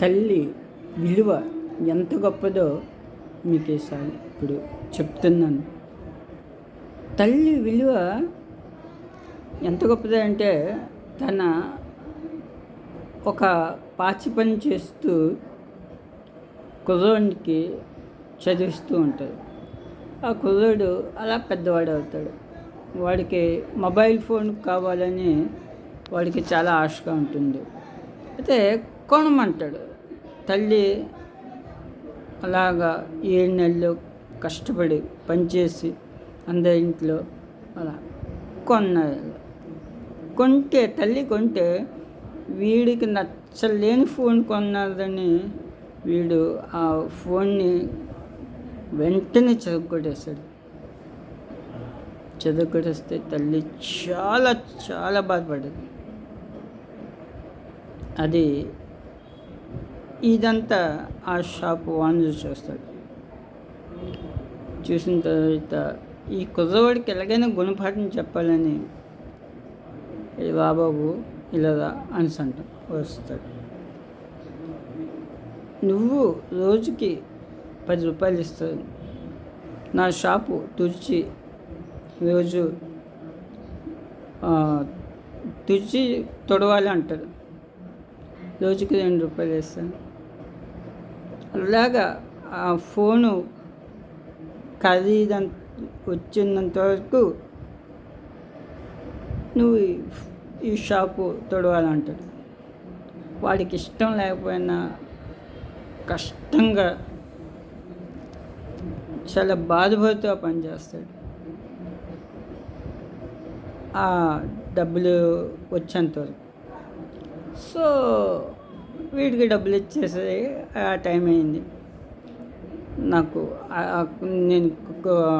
తల్లి విలువ ఎంత గొప్పదో మీకు ఈసారి ఇప్పుడు చెప్తున్నాను. తల్లి విలువ ఎంత గొప్పదో అంటే తన ఒక పాచి పని చేస్తూ కుర్రోడికి చదివిస్తూ ఉంటాడు. ఆ కుర్రోడు అలా పెద్దవాడు అవుతాడు. వాడికి మొబైల్ ఫోన్ కావాలని వాడికి చాలా ఆశగా ఉంటుంది. అయితే కొనమంటాడు. తల్లి అలాగా 7 నెలలు కష్టపడి పనిచేసి అందరి ఇంట్లో అలా తల్లి కొంటే వీడికి నచ్చలేని ఫోన్ కొన్నదని వీడు ఆ ఫోన్ని వెంటనే చదువుకొట్టేస్తే తల్లి చాలా చాలా బాధపడ్డది. అది ఇదంతా ఆ షాప్ ఓనర్ చూస్తాడు. చూసిన తర్వాత ఈ కుర్రవాడికి ఎలాగైనా గుణపాఠం చెప్పాలని బాబాబు ఇలాగా అని వస్తాడు. నువ్వు రోజుకి 10 రూపాయలు ఇస్తావు, నా షాపు తుడిచి రోజు తుడిచి తొడవాలి అంటాడు. రోజుకి 2 రూపాయలు ఇస్తాను. అలాగా ఆ ఫోను ఖరీదంత వచ్చినంత వరకు నువ్వు ఈ షాపు తొడవాలంటాడు. వాడికి ఇష్టం లేకపోయినా కష్టంగా చాలా బాధపడుతూ పనిచేస్తాడు. ఆ డబ్బులు వచ్చేంతవరకు. సో వీడికి డబ్బులు ఇచ్చేసి ఆ టైం అయింది. నాకు నేను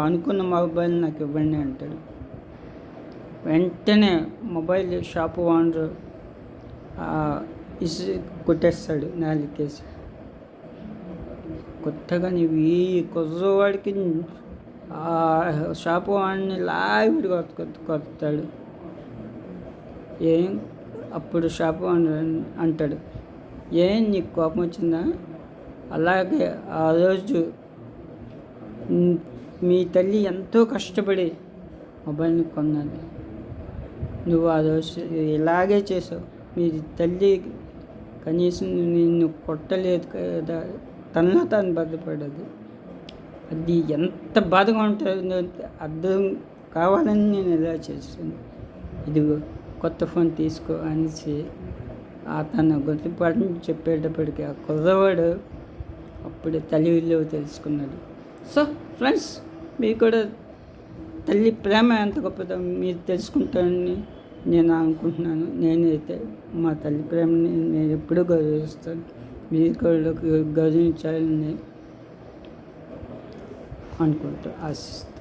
అనుకున్న మొబైల్ నాకు ఇవ్వండి అంటాడు. వెంటనే మొబైల్ షాపు ఓనర్ కొట్టేస్తాడు నాలుగేసి. కొత్తగా నీవు ఈ కుర్రవాడికి షాపు ఓనర్ని లావిడి కొడతాడు. అప్పుడు షాపు ఓనర్ అంటాడు, నీకు కోపం వచ్చిందా? అలాగే ఆ రోజు మీ తల్లి ఎంతో కష్టపడి మొబైల్ని కొన్నది, నువ్వు ఆ రోజు ఇలాగే చేసావు. మీ తల్లి కనీసం నిన్ను కొట్టలేదు కదా, తనలో తాను బాధపడదు. అది ఎంత బాధగా ఉంటుందో అర్థం కావాలని నేను ఇలా చేస్తాను. ఇదిగో కొత్త ఫోన్ తీసుకో అనేసి తన గుర్తుపాటుని చెప్పేటప్పటికి ఆ కుర్రవాడు అప్పుడే తల్లి విలువ తెలుసుకున్నాడు. సో ఫ్రెండ్స్, మీకు కూడా తల్లి ప్రేమ ఎంత గొప్పదో మీరు తెలుసుకుంటారని నేను అనుకుంటున్నాను. నేనైతే మా తల్లి ప్రేమని నేను ఎప్పుడూ గౌరవిస్తాను. మీరు కూడా గౌరవించాలని అనుకుంటూ ఆశిస్తాను.